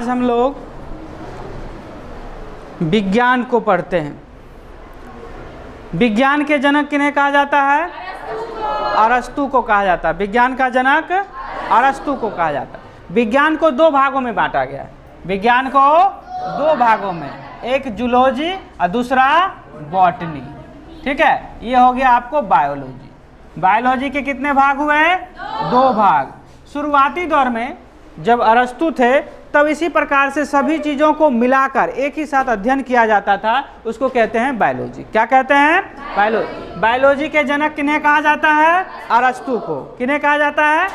आज हम लोग विज्ञान को पढ़ते हैं। विज्ञान के जनक किन्हें कहा जाता है? अरस्तु को कहा जाता है। विज्ञान का जनक अरस्तु को कहा जाता है। विज्ञान को दो भागों में बांटा गया है। विज्ञान को दो भागों में, एक जूलॉजी और दूसरा बॉटनी। ठीक है, ये हो गया आपको बायोलॉजी। बायोलॉजी के कितने भाग हुए? दो भाग। शुरुआती दौर में जब अरस्तु थे तब इसी प्रकार से सभी चीज़ों को मिलाकर एक ही साथ अध्ययन किया जाता था, उसको कहते हैं बायोलॉजी। क्या कहते हैं? बायोलॉजी। बायोलॉजी के जनक किन्हें कहा जाता है? अरस्तु को। किन्हें कहा जाता है?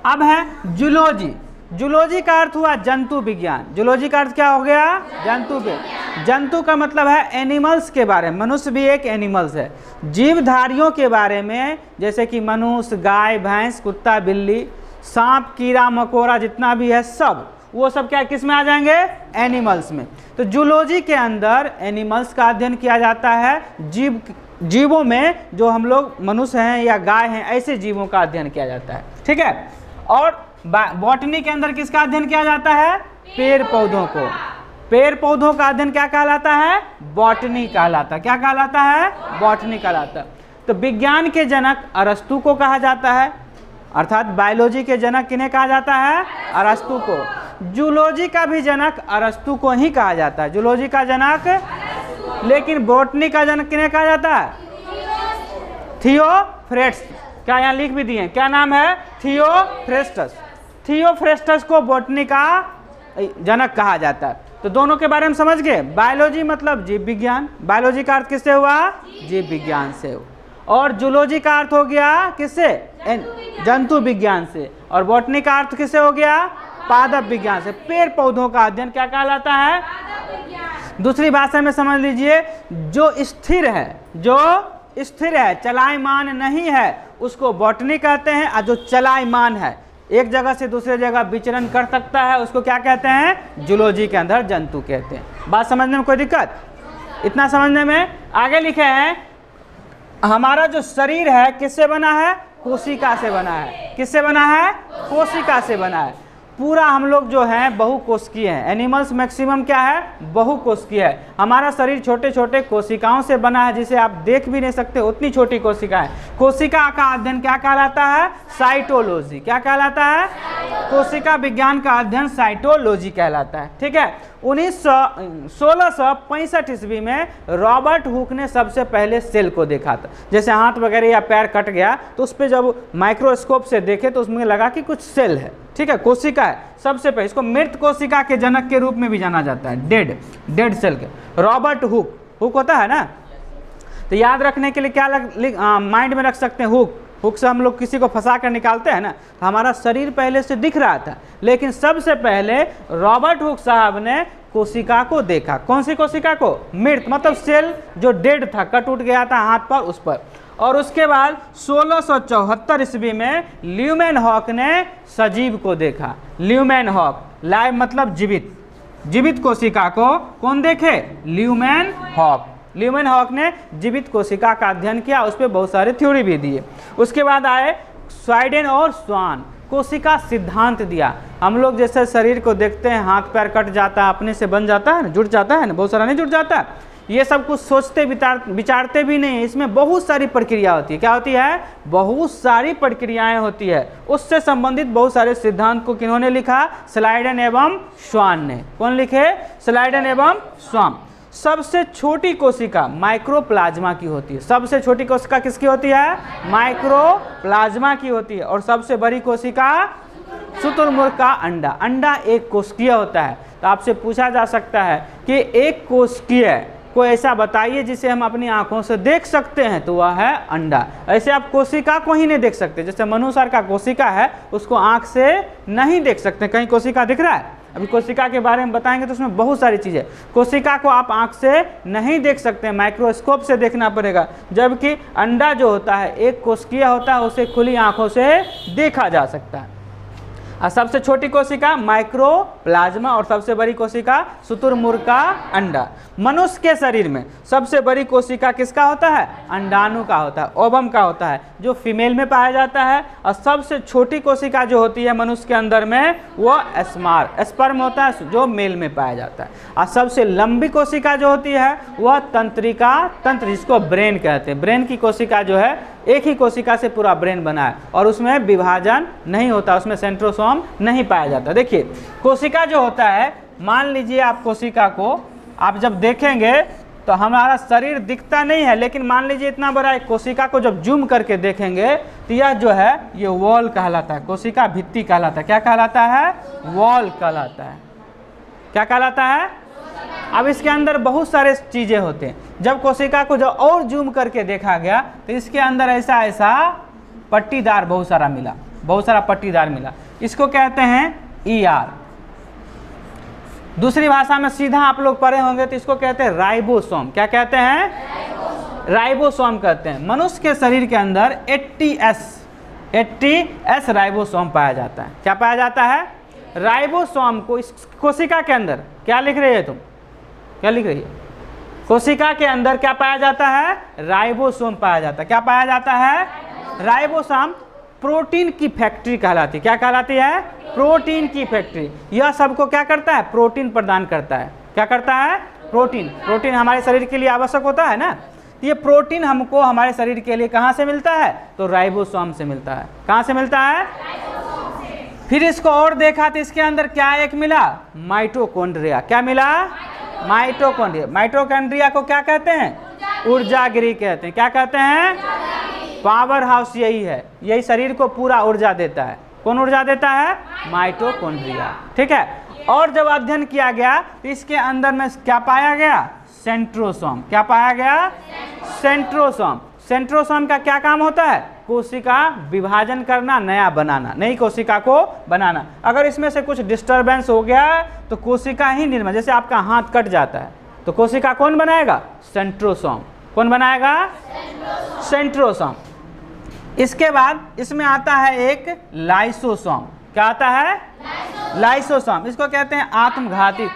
अब है जूलॉजी। जूलॉजी का अर्थ हुआ जंतु विज्ञान। जूलॉजी का अर्थ क्या हो गया? जंतु विज्ञान। जंतु का मतलब है एनिमल्स के बारे में। मनुष्य भी एक एनिमल्स है। जीवधारियों के बारे में, जैसे कि मनुष्य, गाय, भैंस, कुत्ता, बिल्ली, सांप, कीड़ा मकोड़ा जितना भी है सब, वो सब क्या किस में आ जाएंगे? एनिमल्स में। तो जूलॉजी के अंदर एनिमल्स का अध्ययन किया जाता है। जीवों में जो हम लोग मनुष्य हैं या गाय हैं, ऐसे जीवों का अध्ययन किया जाता है। ठीक है। और बॉटनी के अंदर किसका अध्ययन किया जाता है? पेड़ पौधों को। पेड़ पौधों का अध्ययन क्या कहलाता है? बॉटनी कहलाता है। क्या कहलाता है? बॉटनी कहलाता है। तो विज्ञान के जनक अरस्तु को कहा जाता है, अर्थात बायोलॉजी के जनक किन्हें कहा जाता है? अरस्तु को। जूलॉजी का भी जनक अरस्तु को ही कहा जाता है। जूलॉजी का जनक। लेकिन बॉटनी का जनक किन्हें कहा जाता है? थियोफ्रेस्टस। क्या यहाँ लिख भी दिए? क्या नाम है? थियोफ्रेस्टस। थियोफ्रेस्टस को बॉटनी का जनक कहा जाता है। तो दोनों के बारे में समझ गए। बायोलॉजी मतलब जीव विज्ञान। बायोलॉजी का अर्थ किससे हुआ? जीव विज्ञान से। और जूलॉजी का अर्थ हो गया किससे? जंतु विज्ञान से। और बॉटनी का अर्थ किससे हो गया? पादप विज्ञान से। पेड़ पौधों का अध्ययन क्या कहलाता है? दूसरी भाषा में समझ लीजिए, जो स्थिर है, जो स्थिर है, चलायमान नहीं है, उसको बॉटनी कहते हैं। और जो चलायमान है, एक जगह से दूसरे जगह विचरण कर सकता है, उसको क्या कहते हैं? जूलॉजी के अंदर जंतु कहते हैं। बात समझने में कोई दिक्कत? इतना समझने में। आगे लिखे हैं, हमारा जो शरीर है किससे बना है? कोशिका से बना है। किससे बना है? कोशिका से बना है। पूरा हम लोग जो हैं बहुकोशिकीय हैं। एनिमल्स मैक्सिमम क्या है? बहुकोशिकीय है। हमारा शरीर छोटे छोटे कोशिकाओं से बना है, जिसे आप देख भी नहीं सकते, उतनी छोटी कोशिका है। कोशिका का अध्ययन क्या कहलाता है? साइटोलॉजी। क्या कहलाता है? कोशिका विज्ञान का अध्ययन साइटोलॉजी कहलाता है। ठीक है। 1665 ईस्वी में रॉबर्ट हुक ने सबसे पहले सेल को देखा था। जैसे हाथ वगैरह या पैर कट गया तो उस पर जब माइक्रोस्कोप से देखे तो उसमें लगा कि कुछ सेल है। ठीक है, कोशिका है। सबसे पहले इसको मृत कोशिका के जनक के रूप में भी जाना जाता है। डेड सेल के। Robert Hooke. हुक होता है ना, तो याद रखने के लिए क्या माइंड में रख सकते हैं? हुक। हुक से हम लोग किसी को फंसा कर निकालते हैं ना, तो हमारा शरीर पहले से दिख रहा था, लेकिन सबसे पहले रॉबर्ट हुक साहब ने कोशिका को देखा। कौन सी कोशिका को? मृत, मतलब सेल जो डेड था, कट उठ गया था हाथ पर, उस पर। और उसके बाद 1674 ईस्वी में ल्यूमेनहॉक ने सजीव को देखा। ल्यूमेनहॉक, लाइव मतलब जीवित। जीवित कोशिका को कौन देखे? ल्यूमेनहॉक। ल्यूमेनहॉक ने जीवित कोशिका का अध्ययन किया, उस पर बहुत सारे थ्योरी भी दिए। उसके बाद आए स्वाइडेन और स्वान, कोशिका सिद्धांत दिया। हम लोग जैसे शरीर को देखते हैं, हाथ पैर कट जाता है, अपने से बन जाता है ना, जुड़ जाता है ना, बहुत सारा नहीं जुड़ जाता है। ये सब कुछ सोचते विचारते भी नहीं। इसमें बहुत सारी प्रक्रिया होती है। क्या होती है? बहुत सारी प्रक्रियाएं होती है। उससे संबंधित बहुत सारे सिद्धांत को किन्होंने लिखा? स्लाइडन एवं स्वान ने। कौन लिखे? स्लाइडन एवं स्वान। सबसे छोटी कोशिका माइक्रोप्लाज्मा की होती है। सबसे छोटी कोशिका किसकी होती है? माइक्रोप्लाज्मा की होती है। और सबसे बड़ी कोशिका शुतुरमुर्ग का अंडा। अंडा एक कोशिकीय होता है। तो आपसे पूछा जा सकता है कि एक कोशिकीय को ऐसा बताइए जिसे हम अपनी आंखों से देख सकते हैं, तो वह है अंडा। ऐसे आप कोशिका को ही नहीं देख सकते। जैसे मनुष्य का कोशिका है, उसको आंख से नहीं देख सकते। कहीं कोशिका दिख रहा है? अभी कोशिका के बारे में बताएंगे तो उसमें बहुत सारी चीज़ें। कोशिका को आप आंख से नहीं देख सकते, माइक्रोस्कोप से देखना पड़ेगा। जबकि अंडा जो होता है एक कोशिकीय होता है, उसे खुली आंखों से देखा जा सकता है। और सबसे छोटी कोशिका माइक्रोप्लाज्मा और सबसे बड़ी कोशिका शुतुरमुर्ग का अंडा। मनुष्य के शरीर में सबसे बड़ी कोशिका किसका होता है? अंडाणु का होता है, ओवम का होता है, जो फीमेल में पाया जाता है। और सबसे छोटी कोशिका जो होती है मनुष्य के अंदर में वो स्पर्म होता है, जो मेल में पाया जाता है। और सबसे लंबी कोशिका जो होती है वह तंत्रिका तंत्र, जिसको ब्रेन कहते हैं। ब्रेन की कोशिका जो है एक ही कोशिका से पूरा ब्रेन बना है और उसमें विभाजन नहीं होता, उसमें सेंट्रोसोम नहीं पाया जाता। देखिए कोशिका जो होता है, मान लीजिए आप कोशिका को आप जब देखेंगे तो हमारा शरीर दिखता नहीं है, लेकिन मान लीजिए इतना बड़ा एक कोशिका को जब जूम करके देखेंगे तो यह जो है ये वॉल कहलाता है, कोशिका भित्ति कहलाता है। क्या कहलाता है? वॉल कहलाता है। क्या कहलाता है? अब इसके अंदर बहुत सारे चीज़ें होते हैं। जब कोशिका को जब और जूम करके देखा गया तो इसके अंदर ऐसा ऐसा पट्टीदार बहुत सारा पट्टीदार मिला। इसको कहते हैं ER। दूसरी भाषा में सीधा आप लोग पढ़े होंगे तो इसको कहते हैं राइबोसोम। क्या कहते हैं? राइबोसोम कहते हैं। मनुष्य के शरीर के अंदर 80S राइबोसोम पाया जाता है। क्या पाया जाता है? राइबोसोम को इस कोशिका के अंदर क्या लिख रही है तुम? क्या लिख रही है? कोशिका के अंदर क्या पाया जाता है? राइबोसोम पाया जाता है। क्या पाया जाता है? राइबोसोम प्रोटीन की फैक्ट्री कहलाती है। क्या कहलाती है? प्रोटीन की फैक्ट्री। यह सबको क्या करता है? प्रोटीन प्रदान करता है। क्या करता है? प्रोटीन हमारे शरीर के लिए आवश्यक होता है ना। ये प्रोटीन हमको हमारे शरीर के लिए कहाँ से मिलता है? तो राइबोसोम से मिलता है। कहाँ से मिलता है? फिर इसको और देखा तो इसके अंदर क्या एक मिला? माइटोकॉन्ड्रिया। क्या मिला? माइटोकॉन्ड्रिया। माइटोकॉन्ड्रिया को क्या कहते हैं? ऊर्जा गृह कहते हैं। क्या कहते हैं? पावर हाउस यही है, यही शरीर को पूरा ऊर्जा देता है। कौन ऊर्जा देता है? माइटोकॉन्ड्रिया। ठीक है। और जब अध्ययन किया गया तो इसके अंदर में क्या पाया गया? सेंट्रोसोम। क्या पाया गया? सेंट्रोसोम। सेंट्रोसोम का क्या काम होता है? कोशिका विभाजन करना, नया बनाना, नई कोशिका को बनाना। अगर इसमें से कुछ डिस्टरबेंस हो गया तो कोशिका ही निर्माण, जैसे आपका हाथ कट जाता है तो कोशिका कौन बनाएगा? सेंट्रोसोम। कौन बनाएगा? सेंट्रोसोम। इसके बाद इसमें आता है एक लाइसोसोम। क्या आता है? लाइसोसोम। इसको कहते हैं आत्मघाती,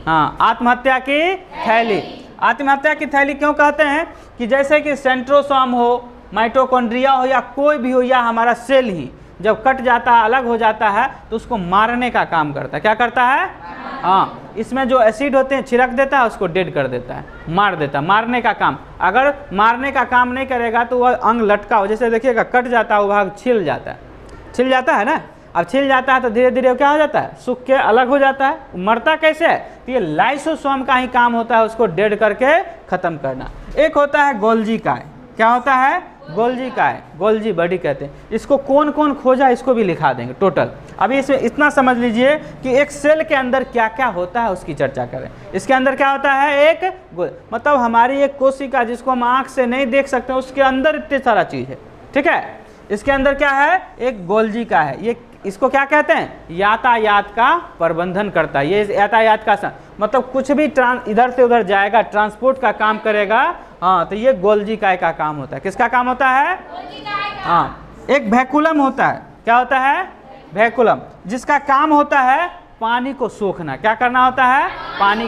आत्महत्या की थैली। आत्महत्या की थैली क्यों कहते हैं? कि जैसे कि सेंट्रोसोम हो, माइटोकॉन्ड्रिया हो या कोई भी हो, या हमारा सेल ही जब कट जाता है, अलग हो जाता है तो उसको मारने का काम करता है। क्या करता है? इसमें जो एसिड होते हैं छिड़क देता है, उसको डेड कर देता है, मार देता है। मारने का काम, अगर मारने का काम नहीं करेगा तो वह अंग लटका हो, जैसे देखिएगा कट जाता है वो भाग छिल जाता है ना। अब छिल जाता है तो धीरे धीरे क्या हो जाता है? सूख के अलग हो जाता है। मरता कैसे है? तो ये लाइसोसोम का ही काम होता है, उसको डेड करके खत्म करना। एक होता है गोल्जी काय। क्या होता है? गोल्जी काय, गोल्जी बॉडी कहते हैं। इसको कौन कौन खोजा इसको भी लिखा देंगे टोटल। अभी इसमें इतना समझ लीजिए कि एक सेल के अंदर क्या क्या होता है उसकी चर्चा करें। इसके अंदर क्या होता है? मतलब हमारी एक कोशिका जिसको हम आँख से नहीं देख सकते, उसके अंदर इतनी सारा चीज़ है। ठीक है। इसके अंदर क्या है? एक गोल्जी का है। ये इसको क्या कहते हैं? यातायात का प्रबंधन करता है। ये यातायात का मतलब कुछ भी इधर से उधर जाएगा, ट्रांसपोर्ट का काम करेगा। तो ये गोल्जी काय का काम होता है। किसका काम होता है? एक वैक्यूलम होता है। क्या होता है? वैक्यूलम, जिसका काम होता है पानी को सोखना। क्या करना होता है? पानी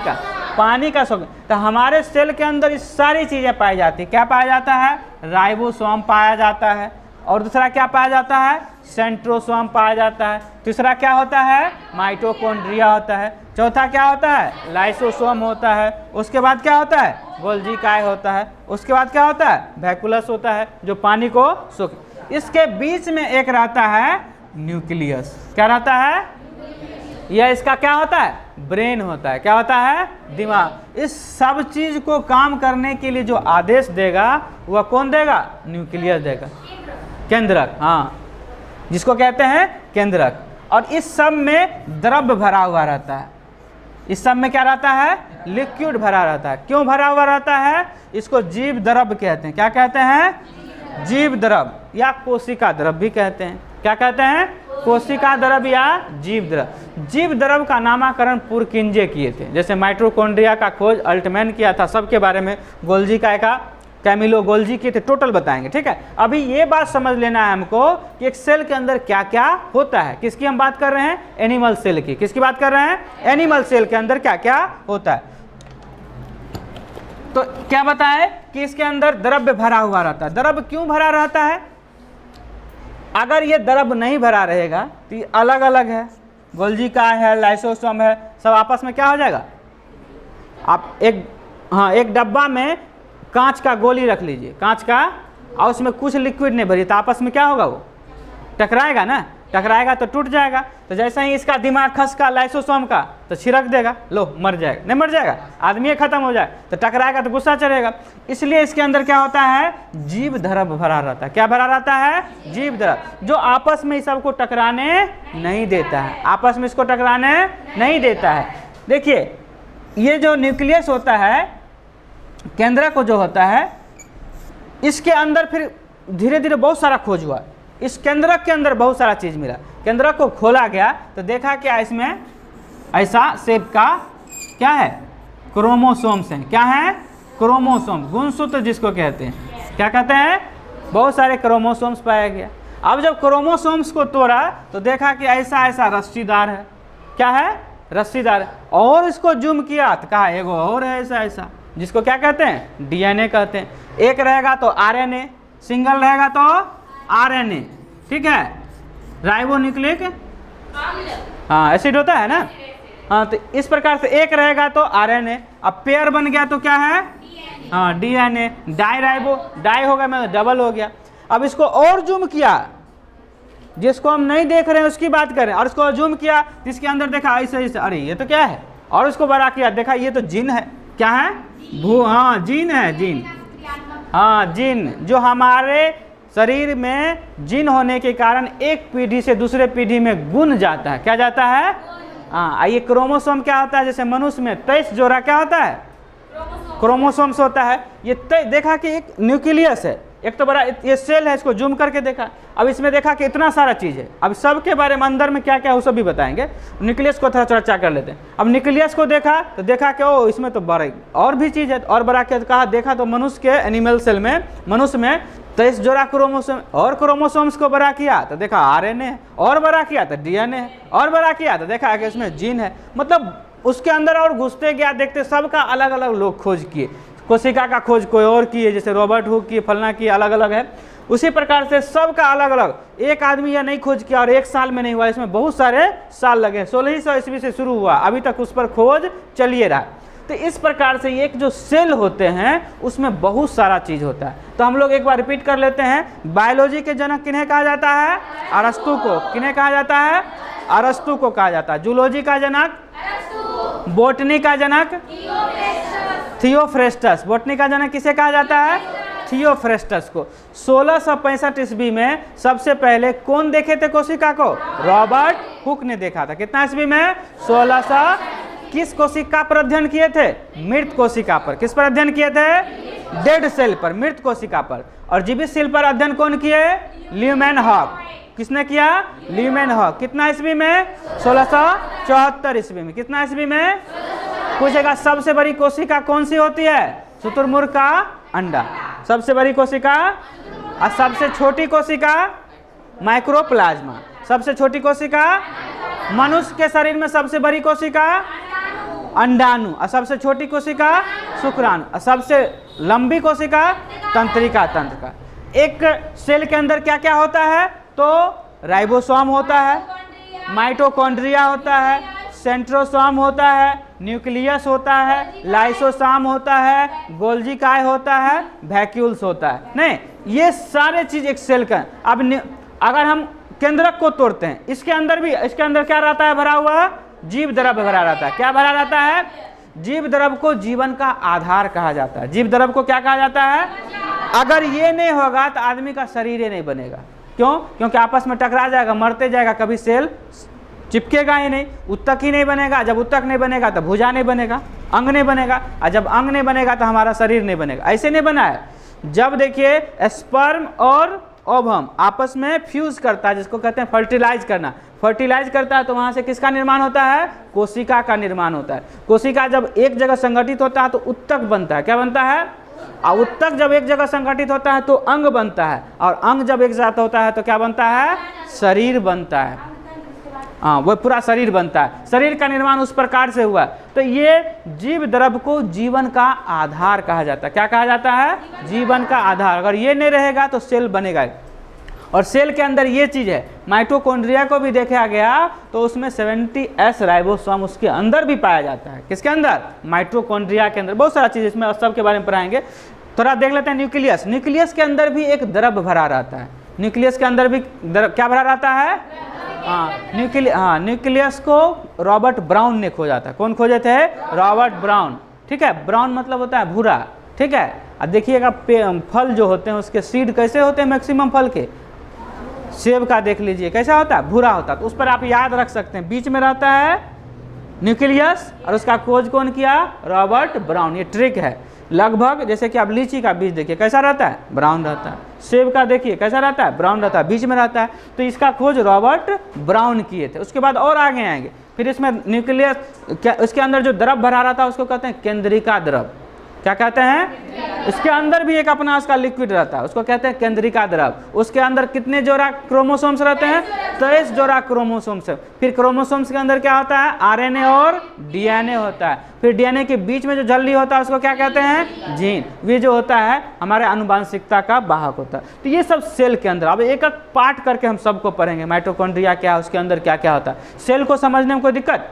का सोखना। तो हमारे सेल के अंदर इस सारी चीज़ें पाई जाती है। क्या पाया जाता है? राइबोसोम पाया जाता है। और दूसरा क्या पाया जाता है? सेंट्रोसोम पाया जाता है। तीसरा क्या होता है? माइटोकॉन्ड्रिया होता है। चौथा क्या होता है? लाइसोसोम होता है। उसके बाद क्या होता है? गोल्जी काय होता है। उसके बाद क्या होता है? वैक्यूलस होता है, जो पानी को सोख। इसके बीच में एक रहता है न्यूक्लियस। क्या रहता है? यह इसका क्या होता है? ब्रेन होता है। क्या होता है? दिमाग। इस सब चीज को काम करने के लिए जो आदेश देगा वह कौन देगा? न्यूक्लियस देगा, केंद्रक। जिसको कहते हैं केंद्रक। और इस सब में द्रव्य भरा हुआ रहता है। इस सब में क्या रहता है? लिक्विड भरा रहता है। क्यों भरा हुआ रहता है? इसको जीव द्रव्य कहते हैं। क्या कहते हैं? जीव द्रव्य या कोशिका द्रव्य भी कहते हैं। क्या कहते हैं? कोशिका द्रव्य या जीव द्रव्य। जीव द्रव्य का नामकरण पुरकिंजे किए थे। जैसे माइटोकॉन्ड्रिया का खोज अल्टमैन किया था, सबके बारे में। गोल्जी काय का कैमिलो, गोल्जी किए थे, टोटल बताएंगे। ठीक है, अभी ये बात समझ लेना है हमको कि एक सेल के अंदर क्या क्या होता है। किसकी हम बात कर रहे हैं? एनिमल सेल की। किसकी बात कर रहे हैं? एनिमल सेल के अंदर क्या क्या होता है। तो क्या बताए कि इसके अंदर द्रव्य भरा हुआ रहता है। द्रव्य क्यों भरा रहता है? अगर ये द्रव्य नहीं भरा रहेगा तो ये अलग अलग है, गोल्जी का है, लाइसोसोम है, सब आपस में क्या हो जाएगा? आप एक डब्बा में कांच का गोली रख लीजिए, कांच का, और उसमें कुछ लिक्विड नहीं भरी तो आपस में क्या होगा? वो टकराएगा ना, टकराएगा तो टूट जाएगा। तो जैसे ही इसका दिमाग खसका लाइसोसोम का तो छिड़क देगा, लो मर जाएगा, नहीं मर जाएगा, आदमी खत्म हो जाए। तो टकराएगा तो गुस्सा चढ़ेगा। इसलिए इसके अंदर क्या होता है? जीव द्रव्य भरा रहता है। क्या भरा रहता है? जीव द्रव्य, जो आपस में इस सबको टकराने नहीं देता है, आपस में इसको टकराने नहीं देता है। देखिए ये जो न्यूक्लियस होता है, केंद्रक को जो होता है, इसके अंदर फिर धीरे धीरे बहुत सारा खोज हुआ। इस केंद्रक के अंदर बहुत सारा चीज मिला। केंद्रक को खोला गया तो देखा क्या इसमें ऐसा शेप का क्या है? क्रोमोसोम्स हैं। क्या है? क्रोमोसोम, गुणसूत्र जिसको कहते हैं। क्या कहते हैं? बहुत सारे क्रोमोसोम्स पाया गया। अब जब क्रोमोसोम्स को तोड़ा तो देखा कि ऐसा ऐसा रस्सीदार है। क्या है? रस्सीदार। और इसको जूम किया तो कहा एगो और है ऐसा ऐसा, जिसको क्या कहते हैं? डीएनए कहते हैं। एक रहेगा तो आरएनए, सिंगल रहेगा तो आरएनए। ठीक है, राइबो न्यूक्लिक एसिड होता है ना। हाँ, तो इस प्रकार से एक रहेगा तो आरएनए। अब पेयर बन गया तो क्या है? डीएनए। डाई राइबो, डाई हो गया मतलब डबल हो गया। अब इसको और जूम किया, जिसको हम नहीं देख रहे हैं उसकी बात करें, और इसको जूम किया इसके अंदर देखा ऐसे ऐसे, अरे ये तो क्या है? और उसको बड़ा किया, देखा ये तो जीन है। क्या है? जीन है, जीन। जीन, जो हमारे शरीर में जीन होने के कारण एक पीढ़ी से दूसरे पीढ़ी में गुण जाता है। क्या जाता है? ये क्रोमोसोम क्या होता है? जैसे मनुष्य में 23 जोड़ा क्या होता है? क्रोमोसोम्स होता है। ये देखा कि एक न्यूक्लियस है, एक तो बड़ा ये सेल है, इसको जूम करके देखा। अब इसमें देखा कि इतना सारा चीज़ है। अब सबके बारे में अंदर में क्या क्या है वो सब भी बताएंगे। न्यूक्लियस को थोड़ा चर्चा कर लेते हैं। अब न्यूक्लियस को देखा तो देखा कि ओ इसमें तो बड़ा और भी चीज़ है, और बड़ा क्या कहा? देखा तो मनुष्य के एनिमल सेल में, मनुष्य में 23 जोड़ा क्रोमोसोम, और क्रोमोसोम्स को बड़ा किया तो देखा आरएनए, और बड़ा किया तो डीएनए, और बड़ा किया तो देखा कि इसमें जीन है। मतलब उसके अंदर और घुसते गया, देखते सबका अलग अलग लोग खोज किए। कोशिका का खोज कोई और किए, जैसे रॉबर्ट हुक किए, फलना किए, अलग अलग है। उसी प्रकार से सबका अलग अलग, एक आदमी यह नहीं खोज किया और एक साल में नहीं हुआ, इसमें बहुत सारे साल लगे। 1600 ईस्वी से शुरू हुआ, अभी तक उस पर खोज चलिए रहा। तो इस प्रकार से एक जो सेल होते हैं उसमें बहुत सारा चीज होता है। तो हम लोग एक बार रिपीट कर लेते हैं। बायोलॉजी के जनक किन्हें कहा जाता है? अरस्तु को। किन्हें कहा जाता है? अरस्तु को कहा जाता है। जूलॉजी का जनक? बोटनी का जनक? थियोफ्रेस्टस। बोटनी का जनक किसे कहा जाता है? थियोफ्रेस्टस को। 1665 ईस्वी में सबसे पहले कौन देखे थे कोशिका को? रॉबर्ट हुक ने देखा था। कितना ईस्वी में? 1600। किस कोशिका पर अध्ययन किए थे? मृत कोशिका पर। किस पर अध्ययन किए थे? डेड सेल पर, मृत कोशिका पर। और जीवित सेल पर अध्ययन कौन किए? ल्यूमेनहॉक। किसने किया? ल्यूमेनहॉक। कितना ईस्वी में? 1674 ईस्वी में। कितना ईस्वी में? पूछेगा सबसे बड़ी कोशिका कौन सी होती है? शुतुरमुर्ग का अंडा सबसे बड़ी कोशिका। और सबसे छोटी कोशिका? माइक्रोप्लाज्मा। सबसे छोटी कोशिका? मनुष्य के शरीर में सबसे बड़ी कोशिका? अंडाणु। और सबसे छोटी कोशिका? शुक्राणु। और सबसे लंबी कोशिका? तंत्रिका तंत्र का। एक सेल के अंदर क्या क्या होता है? तो राइबोसोम होता है, माइटोकॉन्ड्रिया होता है, सेंट्रोसोम होता है, न्यूक्लियस होता है, लाइसोसोम होता है, गोल्जी काय होता है, वैक्यूल्स होता है। नहीं, ये सारे चीज एक सेल का। अब अगर हम केंद्रक को तोड़ते हैं, इसके अंदर भी, इसके अंदर क्या रहता है भरा हुआ? जीव द्रव्य भरा रहता है। क्या भरा रहता है? जीव द्रव्य को जीवन का आधार कहा जाता है। जीव द्रव्य को क्या कहा जाता है? अगर ये नहीं होगा तो आदमी का शरीर ही नहीं बनेगा। क्यों? क्योंकि आपस में टकरा जाएगा, मरते जाएगा, कभी सेल चिपकेगा ही नहीं, उत्तक ही नहीं बनेगा। जब उत्तक नहीं बनेगा तो भुजा नहीं बनेगा, अंग नहीं बनेगा, और जब अंग नहीं बनेगा तो हमारा शरीर नहीं बनेगा। ऐसे नहीं बना है। जब देखिए स्पर्म और ओवम आपस में फ्यूज करता है, जिसको कहते हैं फर्टिलाइज करना, फर्टिलाइज करता है, तो वहां से किसका निर्माण होता है? कोशिका का निर्माण होता है। कोशिका जब एक जगह संगठित होता है तो उत्तक बनता है। क्या बनता है? और उत्तक जब एक जगह संगठित होता है तो अंग बनता है, और अंग जब एक साथ होता है तो क्या बनता है? शरीर बनता है। हाँ, वो पूरा शरीर बनता है। शरीर का निर्माण उस प्रकार से हुआ। तो ये जीव द्रव्य को जीवन का आधार कहा जाता है। क्या कहा जाता है? जीवन का आधार। अगर ये नहीं रहेगा तो सेल बनेगा। और सेल के अंदर ये चीज़ है, माइटोकॉन्ड्रिया को भी देखा गया तो उसमें 70S राइबोसोम उसके अंदर भी पाया जाता है। किसके अंदर? माइटोकॉन्ड्रिया के अंदर। बहुत सारा चीज़ इसमें सब के बारे में पढ़ाएंगे। थोड़ा देख लेते हैं न्यूक्लियस। न्यूक्लियस के अंदर भी एक द्रव्य भरा रहता है। न्यूक्लियस के अंदर भी क्या भरा रहता है? न्यूक्लियस को रॉबर्ट ब्राउन ने खोजा था। कौन खोजे थे? Robert brown. ठीक है, ब्राउन मतलब होता है भूरा। ठीक है, अब देखिएगा फल जो होते हैं उसके सीड कैसे होते हैं? मैक्सिमम फल के, सेब का देख लीजिए कैसा होता है? भूरा होता है। तो उस पर आप याद रख सकते हैं, बीच में रहता है न्यूक्लियस, और उसका खोज कौन किया? Robert brown. ये ट्रिक है। लगभग जैसे कि आप लीची का बीज देखिए कैसा रहता है? ब्राउन रहता है। सेब का देखिए कैसा रहता है? ब्राउन रहता है, बीच में रहता है। तो इसका खोज रॉबर्ट ब्राउन किए थे। उसके बाद और आगे आएंगे, फिर इसमें न्यूक्लियस क्या, उसके अंदर जो द्रव भरा रहता है उसको कहते हैं केंद्रिका द्रव। क्या कहते हैं? इसके अंदर भी एक अपना उसका लिक्विड रहता है, उसको कहते हैं केंद्रिका द्रव। उसके अंदर कितने जोड़ा क्रोमोसोम्स रहते हैं? 23 जोड़ा क्रोमोसोम्स। फिर क्रोमोसोम्स के अंदर क्या होता है? आरएनए और डीएनए होता है। फिर डीएनए के बीच में जो झिल्ली होता है उसको क्या कहते हैं? जीन। ये जो होता है हमारे आनुवंशिकता का वाहक होता है। तो ये सब सेल के अंदर। अब एक एक पार्ट करके हम सबको पढ़ेंगे। माइटोकॉन्ड्रिया क्या है, उसके अंदर क्या क्या होता है। सेल को समझने में कोई दिक्कत?